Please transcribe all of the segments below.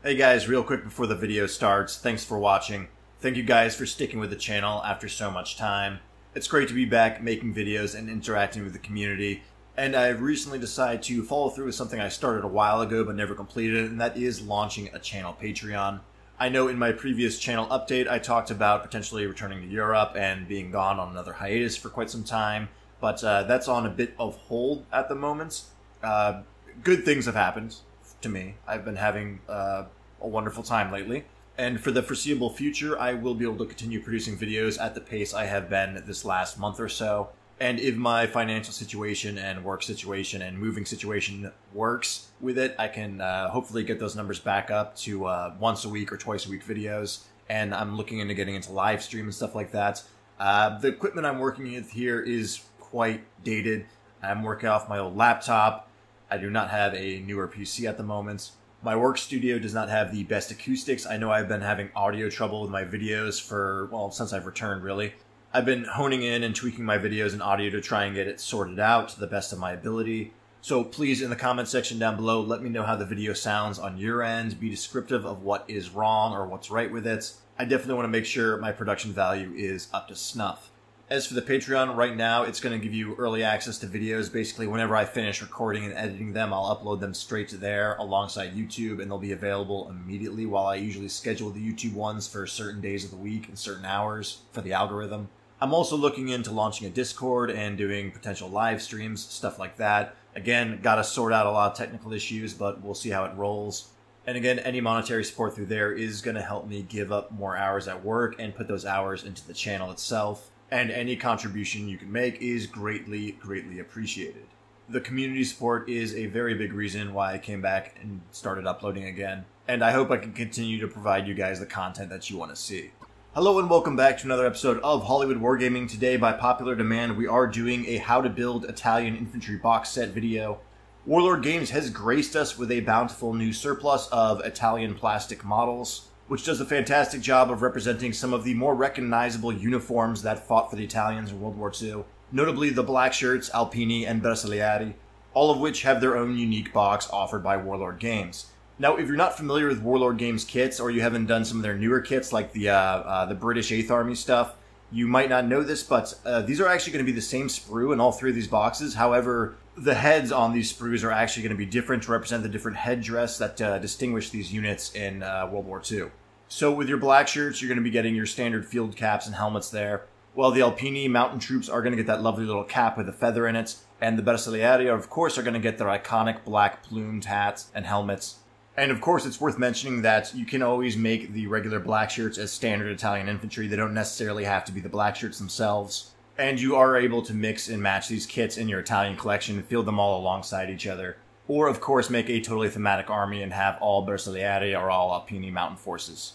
Hey guys, real quick before the video starts, thanks for watching. Thank you guys for sticking with the channel after so much time. It's great to be back making videos and interacting with the community, and I've recently decided to follow through with something I started a while ago but never completed, and that is launching a channel Patreon. I know in my previous channel update I talked about potentially returning to Europe and being gone on another hiatus for quite some time, but that's on a bit of hold at the moment. Good things have happened to me. I've been having a wonderful time lately, and for the foreseeable future I will be able to continue producing videos at the pace I have been this last month or so. And if my financial situation and work situation and moving situation works with it, I can hopefully get those numbers back up to once a week or twice a week videos. And I'm looking into getting into live stream and stuff like that. The equipment I'm working with here is quite dated. I'm working off my old laptop. I do not have a newer PC at the moment. My work studio does not have the best acoustics. I know I've been having audio trouble with my videos for, well, since I've returned, really. I've been honing in and tweaking my videos and audio to try and get it sorted out to the best of my ability. So please, in the comment section down below, let me know how the video sounds on your end. Be descriptive of what is wrong or what's right with it. I definitely want to make sure my production value is up to snuff. As for the Patreon, right now it's going to give you early access to videos. Basically, whenever I finish recording and editing them, I'll upload them straight to there alongside YouTube, and they'll be available immediately, while I usually schedule the YouTube ones for certain days of the week and certain hours for the algorithm. I'm also looking into launching a Discord and doing potential live streams, stuff like that. Again, gotta sort out a lot of technical issues, but we'll see how it rolls. And again, any monetary support through there is going to help me give up more hours at work and put those hours into the channel itself. And any contribution you can make is greatly, greatly appreciated. The community support is a very big reason why I came back and started uploading again, and I hope I can continue to provide you guys the content that you want to see. Hello and welcome back to another episode of Hollywood Wargaming. Today, by popular demand, we are doing a how to build Italian infantry box set video. Warlord Games has graced us with a bountiful new surplus of Italian plastic models, which does a fantastic job of representing some of the more recognizable uniforms that fought for the Italians in World War II, notably the black shirts, Alpini, and Bersaglieri, all of which have their own unique box offered by Warlord Games. Now, if you're not familiar with Warlord Games kits, or you haven't done some of their newer kits like the British 8th Army stuff, you might not know this, but these are actually going to be the same sprue in all three of these boxes. However, the heads on these sprues are actually going to be different to represent the different headdress that distinguish these units in World War II. So with your black shirts, you're going to be getting your standard field caps and helmets there, while the Alpini mountain troops are going to get that lovely little cap with a feather in it, and the Bersaglieri, of course, are going to get their iconic black plumed hats and helmets. And of course, it's worth mentioning that you can always make the regular black shirts as standard Italian infantry. They don't necessarily have to be the black shirts themselves. And you are able to mix and match these kits in your Italian collection and field them all alongside each other. Or, of course, make a totally thematic army and have all Bersaglieri or all Alpini mountain forces.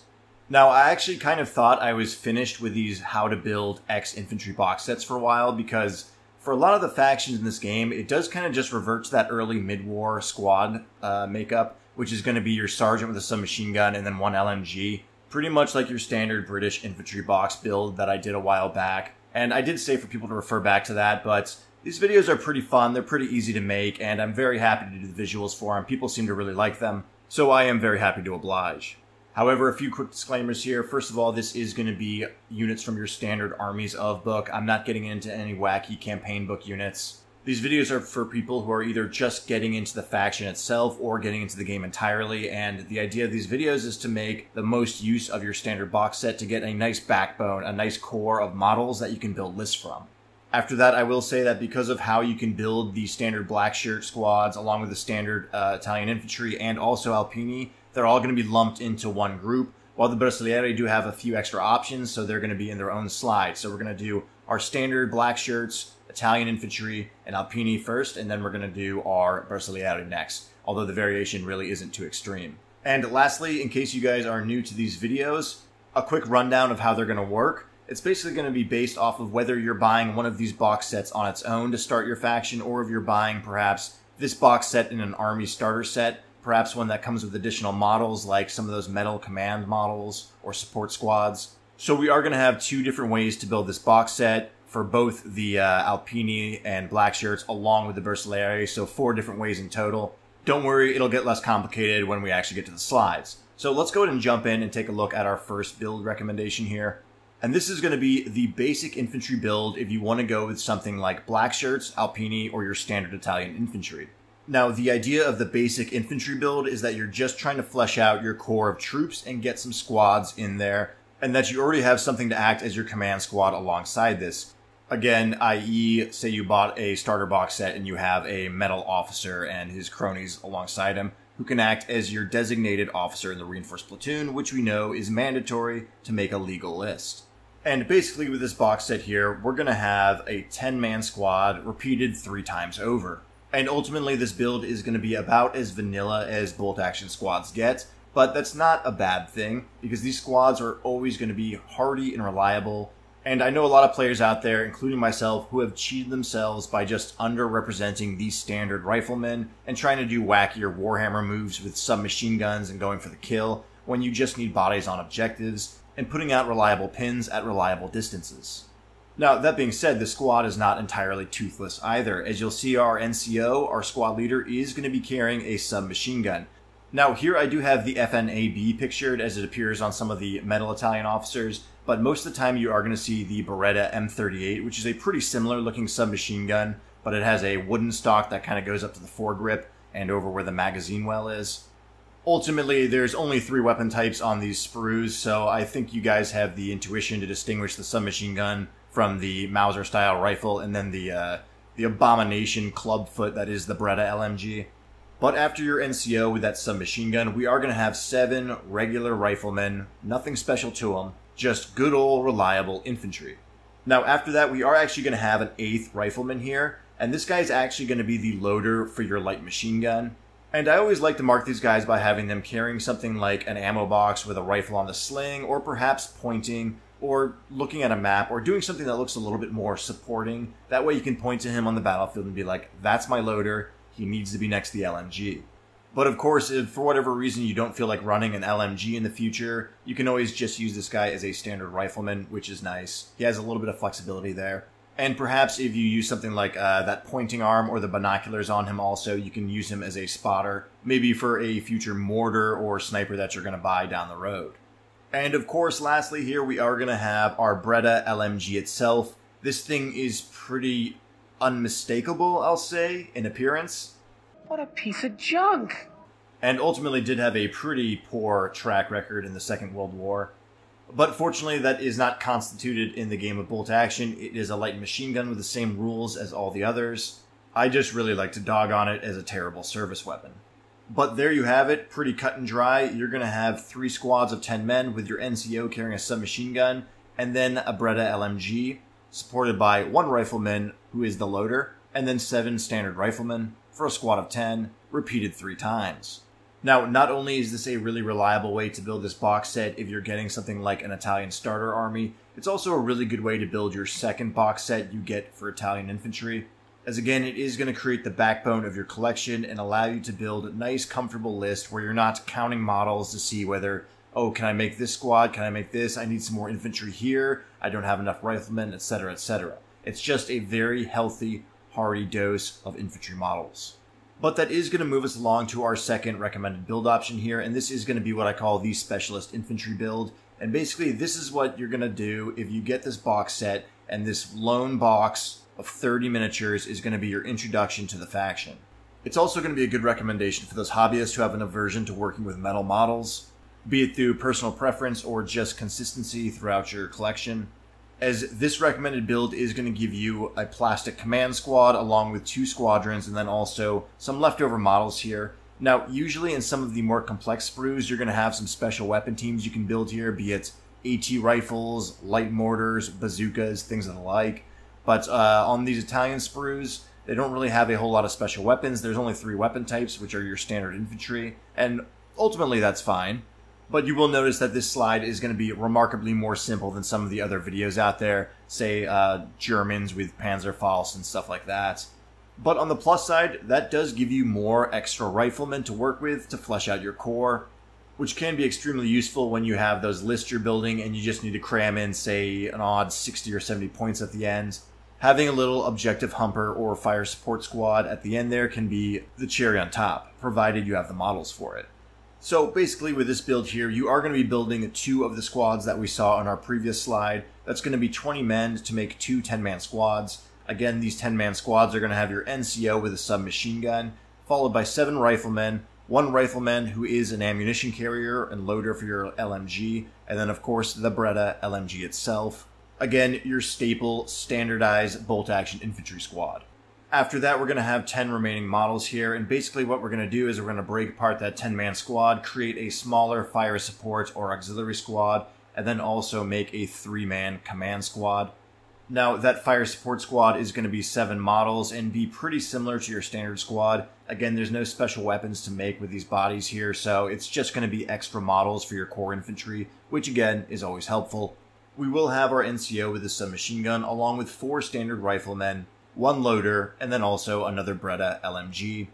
Now, I actually kind of thought I was finished with these how to build X infantry box sets for a while, because for a lot of the factions in this game, it does kind of just revert to that early mid-war squad makeup, which is going to be your sergeant with a submachine gun and then one LMG. Pretty much like your standard British infantry box build that I did a while back. And I did say for people to refer back to that, but these videos are pretty fun, they're pretty easy to make, and I'm very happy to do the visuals for them. People seem to really like them, so I am very happy to oblige. However, a few quick disclaimers here. First of all, this is going to be units from your standard Armies of book. I'm not getting into any wacky campaign book units. These videos are for people who are either just getting into the faction itself or getting into the game entirely, and the idea of these videos is to make the most use of your standard box set to get a nice backbone, a nice core of models that you can build lists from. After that, I will say that because of how you can build the standard black shirt squads along with the standard Italian infantry and also Alpini, they're all going to be lumped into one group, while the Bersaglieri do have a few extra options, so they're going to be in their own slide. So we're going to do our standard black shirts, Italian infantry, and Alpini first, and then we're going to do our Bersaglieri next, although the variation really isn't too extreme. And lastly, in case you guys are new to these videos, a quick rundown of how they're going to work. It's basically going to be based off of whether you're buying one of these box sets on its own to start your faction, or if you're buying perhaps this box set in an army starter set, perhaps one that comes with additional models like some of those metal command models or support squads. So we are going to have two different ways to build this box set for both the Alpini and black shirts along with the Bersaglieri, so 4 different ways in total. Don't worry, it'll get less complicated when we actually get to the slides. So let's go ahead and jump in and take a look at our first build recommendation here. And this is going to be the basic infantry build if you want to go with something like black shirts, Alpini, or your standard Italian infantry. Now, the idea of the basic infantry build is that you're just trying to flesh out your core of troops and get some squads in there, and that you already have something to act as your command squad alongside this. Again, i.e., say you bought a starter box set and you have a metal officer and his cronies alongside him, who can act as your designated officer in the reinforced platoon, which we know is mandatory to make a legal list. And basically with this box set here, we're going to have a 10-man squad repeated 3 times over. And ultimately this build is going to be about as vanilla as bolt action squads get, but that's not a bad thing, because these squads are always going to be hardy and reliable. And I know a lot of players out there, including myself, who have cheated themselves by just underrepresenting these standard riflemen and trying to do wackier Warhammer moves with submachine guns and going for the kill, when you just need bodies on objectives, and putting out reliable pins at reliable distances. Now, that being said, the squad is not entirely toothless either. As you'll see, our NCO, our squad leader, is going to be carrying a submachine gun. Now, here I do have the FNAB pictured as it appears on some of the metal Italian officers, but most of the time you are going to see the Beretta M38, which is a pretty similar looking submachine gun, but it has a wooden stock that kind of goes up to the foregrip and over where the magazine well is. Ultimately, there's only 3 weapon types on these sprues, so I think you guys have the intuition to distinguish the submachine gun from the Mauser-style rifle, and then the abomination clubfoot that is the Beretta LMG. But after your NCO with that submachine gun, we are going to have 7 regular riflemen, nothing special to them, just good old reliable infantry. Now after that, we are actually going to have an 8th rifleman here, and this guy is actually going to be the loader for your light machine gun. And I always like to mark these guys by having them carrying something like an ammo box with a rifle on the sling, or perhaps pointing, or looking at a map, or doing something that looks a little bit more supporting. That way you can point to him on the battlefield and be like, that's my loader, he needs to be next to the LMG. But of course, if for whatever reason you don't feel like running an LMG in the future, you can always just use this guy as a standard rifleman, which is nice. He has a little bit of flexibility there. And perhaps if you use something like that pointing arm or the binoculars on him also, you can use him as a spotter, maybe for a future mortar or sniper that you're going to buy down the road. And of course, lastly here, we are going to have our Beretta LMG itself. This thing is pretty unmistakable, I'll say, in appearance. What a piece of junk! And ultimately did have a pretty poor track record in the Second World War. But fortunately, that is not constituted in the game of bolt action. It is a light machine gun with the same rules as all the others. I just really like to dog on it as a terrible service weapon. But there you have it, pretty cut and dry. You're going to have 3 squads of 10 men with your NCO carrying a submachine gun, and then a Beretta LMG, supported by 1 rifleman, who is the loader, and then 7 standard riflemen, for a squad of 10, repeated 3 times. Now, not only is this a really reliable way to build this box set if you're getting something like an Italian starter army, it's also a really good way to build your second box set you get for Italian infantry, as again, it is going to create the backbone of your collection and allow you to build a nice, comfortable list where you're not counting models to see whether, oh, can I make this squad? Can I make this? I need some more infantry here. I don't have enough riflemen, etc., etc. It's just a very healthy, hearty dose of infantry models. But that is going to move us along to our second recommended build option here, and this is going to be what I call the Specialist Infantry build. And basically, this is what you're going to do if you get this box set, and this lone box of 30 miniatures is going to be your introduction to the faction. It's also going to be a good recommendation for those hobbyists who have an aversion to working with metal models, be it through personal preference or just consistency throughout your collection, as this recommended build is going to give you a plastic command squad along with 2 squadrons and then also some leftover models here. Now, usually in some of the more complex sprues, you're going to have some special weapon teams you can build here, be it AT rifles, light mortars, bazookas, things of the like. But on these Italian sprues, they don't really have a whole lot of special weapons. There's only 3 weapon types, which are your standard infantry, and ultimately that's fine. But you will notice that this slide is going to be remarkably more simple than some of the other videos out there, say Germans with Panzerfaust and stuff like that. But on the plus side, that does give you more extra riflemen to work with to flesh out your core, which can be extremely useful when you have those lists you're building and you just need to cram in, say, an odd 60 or 70 points at the end. Having a little objective humper or fire support squad at the end there can be the cherry on top, provided you have the models for it. So basically with this build here, you are going to be building 2 of the squads that we saw on our previous slide. That's going to be 20 men to make 2 10-man squads. Again, these 10-man squads are going to have your NCO with a submachine gun, followed by 7 riflemen, 1 rifleman who is an ammunition carrier and loader for your LMG, and then of course the Beretta LMG itself. Again, your staple, standardized bolt-action infantry squad. After that, we're going to have 10 remaining models here, and basically what we're going to do is we're going to break apart that 10-man squad, create a smaller fire support or auxiliary squad, and then also make a 3-man command squad. Now, that fire support squad is going to be 7 models and be pretty similar to your standard squad. Again, there's no special weapons to make with these bodies here, so it's just going to be extra models for your core infantry, which again is always helpful. We will have our NCO with a submachine gun, along with 4 standard riflemen, 1 loader, and then also another Beretta LMG.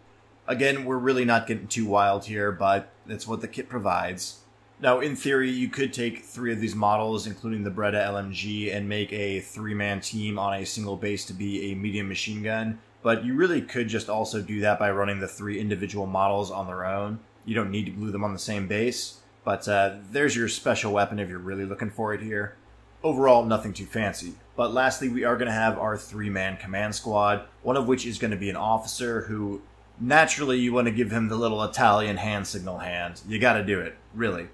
Again, we're really not getting too wild here, but that's what the kit provides. Now, in theory, you could take 3 of these models, including the Beretta LMG, and make a 3-man team on a single base to be a medium machine gun, but you really could just also do that by running the 3 individual models on their own. You don't need to glue them on the same base, but there's your special weapon if you're really looking for it here. Overall, nothing too fancy. But lastly, we are going to have our 3-man command squad, one of which is going to be an officer who, naturally, you want to give him the little Italian hand signal hand. You got to do it, really.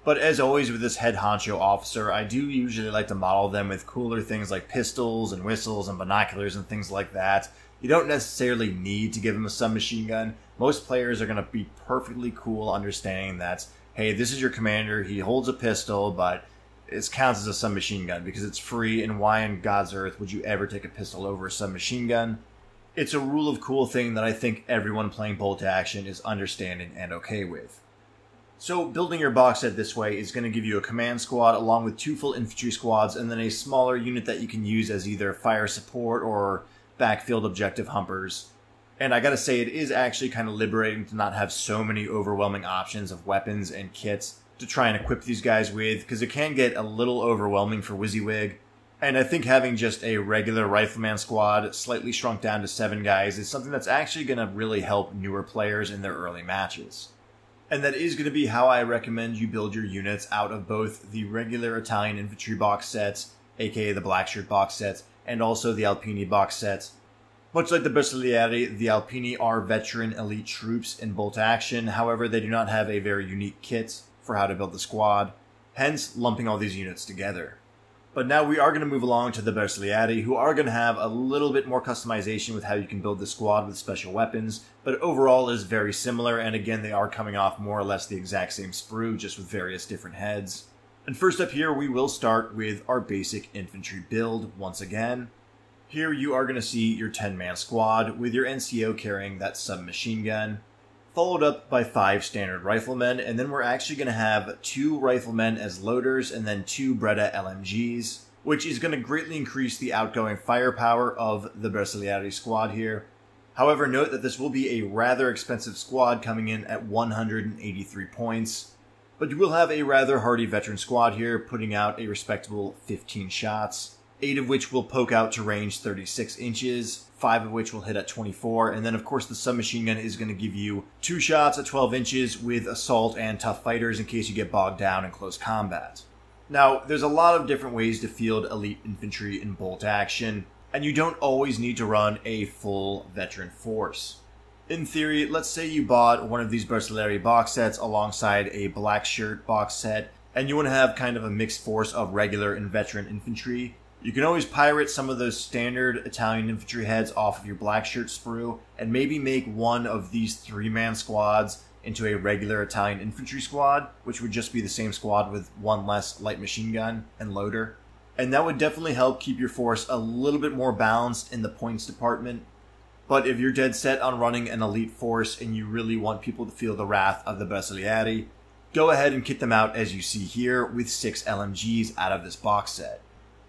But as always with this head honcho officer, I do usually like to model them with cooler things like pistols and whistles and binoculars and things like that. You don't necessarily need to give him a submachine gun. Most players are going to be perfectly cool understanding that, hey, this is your commander, he holds a pistol, but it counts as a submachine gun because it's free, and why in God's earth would you ever take a pistol over a submachine gun? It's a rule of cool thing that I think everyone playing bolt action is understanding and okay with. So building your box set this way is going to give you a command squad along with 2 full infantry squads and then a smaller unit that you can use as either fire support or backfield objective humpers. And I gotta say, it is actually kind of liberating to not have so many overwhelming options of weapons and kits to try and equip these guys with, because it can get a little overwhelming for WYSIWYG. And I think having just a regular rifleman squad, slightly shrunk down to 7 guys, is something that's actually going to really help newer players in their early matches. And that is going to be how I recommend you build your units out of both the regular Italian infantry box sets, aka the black shirt box sets, and also the Alpini box sets. Much like the Bersaglieri, the Alpini are veteran elite troops in bolt action, however they do not have a very unique kit for how to build the squad, hence lumping all these units together. But now we are going to move along to the Bersaglieri, who are going to have a little bit more customization with how you can build the squad with special weapons, but overall is very similar, and again they are coming off more or less the exact same sprue, just with various different heads. And first up here we will start with our basic infantry build once again. Here you are going to see your 10-man squad with your NCO carrying that submachine gun, followed up by 5 standard riflemen, and then we're actually going to have 2 riflemen as loaders and then 2 Beretta LMGs, which is going to greatly increase the outgoing firepower of the Bersaglieri squad here. However, note that this will be a rather expensive squad coming in at 183 points, but you will have a rather hardy veteran squad here putting out a respectable 15 shots, 8 of which will poke out to range 36 inches, 5 of which will hit at 24, and then of course the submachine gun is going to give you 2 shots at 12 inches with assault and tough fighters in case you get bogged down in close combat. Now, there's a lot of different ways to field elite infantry in bolt action, and you don't always need to run a full veteran force. In theory, let's say you bought one of these Bersaglieri box sets alongside a black shirt box set, and you want to have kind of a mixed force of regular and veteran infantry. You can always pirate some of those standard Italian infantry heads off of your black shirt sprue, and maybe make one of these 3-man squads into a regular Italian infantry squad, which would just be the same squad with 1 less light machine gun and loader. And that would definitely help keep your force a little bit more balanced in the points department. But if you're dead set on running an elite force and you really want people to feel the wrath of the Bersaglieri, go ahead and kit them out as you see here with 6 LMGs out of this box set.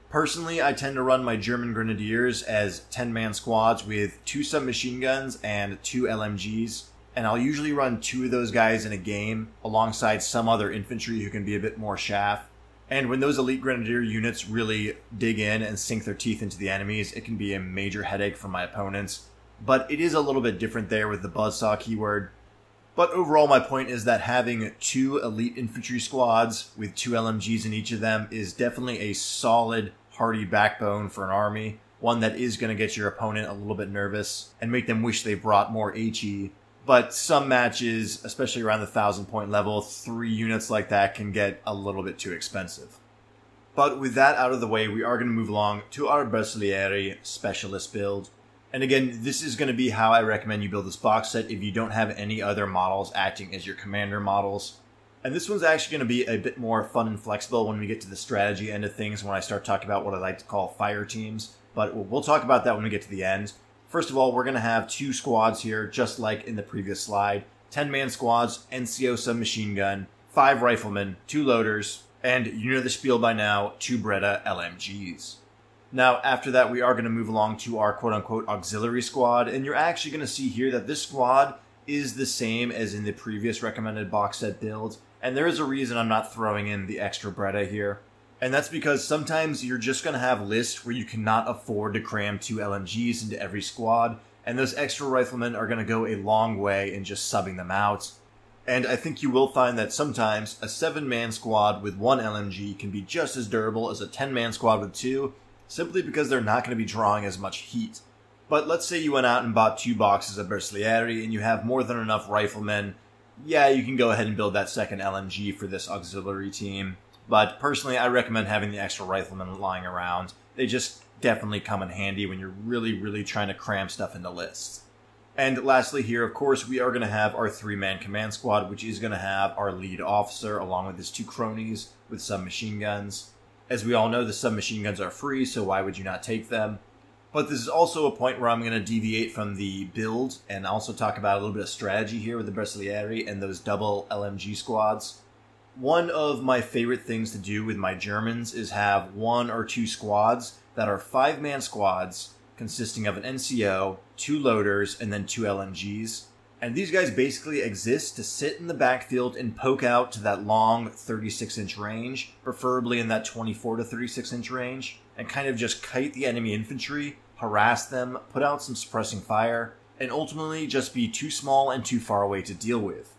Personally, I tend to run my German Grenadiers as 10-man squads with 2 submachine guns and 2 LMGs, and I'll usually run 2 of those guys in a game alongside some other infantry who can be a bit more chaff. And when those elite Grenadier units really dig in and sink their teeth into the enemies, it can be a major headache for my opponents. But it is a little bit different there with the buzzsaw keyword. But overall, my point is that having 2 elite infantry squads with 2 LMGs in each of them is definitely a solid, hardy backbone for an army. One that is going to get your opponent a little bit nervous and make them wish they brought more HE. But some matches, especially around the 1,000-point level, 3 units like that can get a little bit too expensive. But with that out of the way, we are going to move along to our Bersaglieri Specialist build. And again, this is going to be how I recommend you build this box set if you don't have any other models acting as your commander models. And this one's actually going to be a bit more fun and flexible when we get to the strategy end of things, when I start talking about what I like to call fire teams. But we'll talk about that when we get to the end. First of all, we're going to have 2 squads here, just like in the previous slide. 10-man squads, NCO submachine gun, 5 riflemen, 2 loaders, and you know the spiel by now, 2 Beretta LMGs. Now, after that, we are going to move along to our quote-unquote auxiliary squad, and you're actually going to see here that this squad is the same as in the previous recommended box set build, and there is a reason I'm not throwing in the extra Beretta here. And that's because sometimes you're just going to have lists where you cannot afford to cram 2 LMGs into every squad, and those extra riflemen are going to go a long way in just subbing them out. And I think you will find that sometimes a 7-man squad with 1 LMG can be just as durable as a 10-man squad with 2, simply because they're not going to be drawing as much heat. But let's say you went out and bought 2 boxes of Bersaglieri and you have more than enough riflemen. Yeah, you can go ahead and build that second LMG for this auxiliary team. But personally, I recommend having the extra riflemen lying around. They just definitely come in handy when you're really trying to cram stuff into lists. And lastly here, of course, we are going to have our 3-man command squad, which is going to have our lead officer along with his 2 cronies with submachine guns. As we all know, the submachine guns are free, so why would you not take them? But this is also a point where I'm going to deviate from the build and also talk about a little bit of strategy here with the Bersaglieri and those double LMG squads. One of my favorite things to do with my Germans is have 1 or 2 squads that are 5-man squads consisting of an NCO, 2 loaders, and then 2 LMGs. And these guys basically exist to sit in the backfield and poke out to that long 36-inch range, preferably in that 24 to 36-inch range, and kind of just kite the enemy infantry, harass them, put out some suppressing fire, and ultimately just be too small and too far away to deal with.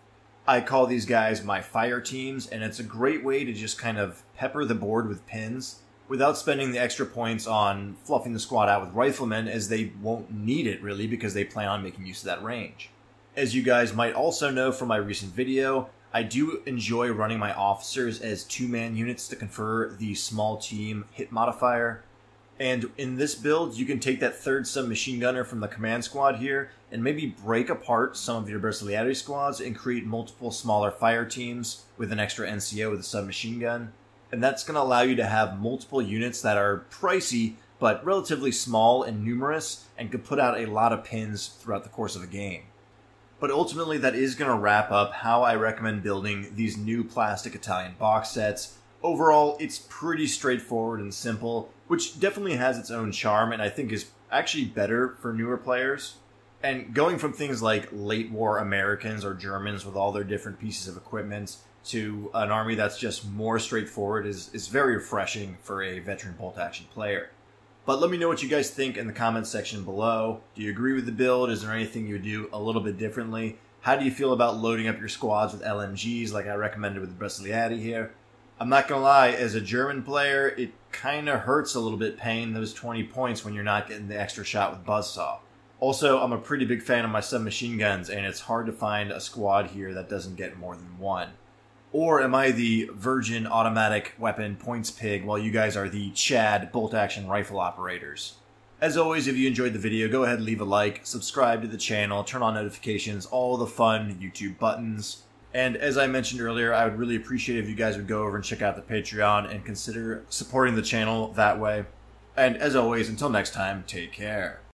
I call these guys my fire teams, and it's a great way to just kind of pepper the board with pins without spending the extra points on fluffing the squad out with riflemen, as they won't need it really because they plan on making use of that range. As you guys might also know from my recent video, I do enjoy running my officers as 2-man units to confer the small team hit modifier. And in this build, you can take that 3rd submachine gunner from the command squad here and maybe break apart some of your Bersaglieri squads and create multiple smaller fire teams with an extra NCO with a submachine gun. And that's going to allow you to have multiple units that are pricey but relatively small and numerous and could put out a lot of pins throughout the course of a game. But ultimately, that is going to wrap up how I recommend building these new plastic Italian box sets. Overall, it's pretty straightforward and simple, which definitely has its own charm and I think is actually better for newer players. And going from things like late war Americans or Germans with all their different pieces of equipment to an army that's just more straightforward is very refreshing for a veteran bolt-action player. But let me know what you guys think in the comments section below. Do you agree with the build? Is there anything you would do a little bit differently? How do you feel about loading up your squads with LMGs like I recommended with the Bersaglieri here? I'm not going to lie, as a German player, it kind of hurts a little bit paying those 20 points when you're not getting the extra shot with Buzzsaw. Also, I'm a pretty big fan of my submachine guns, and it's hard to find a squad here that doesn't get more than 1. Or am I the virgin automatic weapon points pig while you guys are the Chad bolt-action rifle operators? As always, if you enjoyed the video, go ahead and leave a like, subscribe to the channel, turn on notifications, all the fun YouTube buttons. And as I mentioned earlier, I would really appreciate if you guys would go over and check out the Patreon and consider supporting the channel that way. And as always, until next time, take care.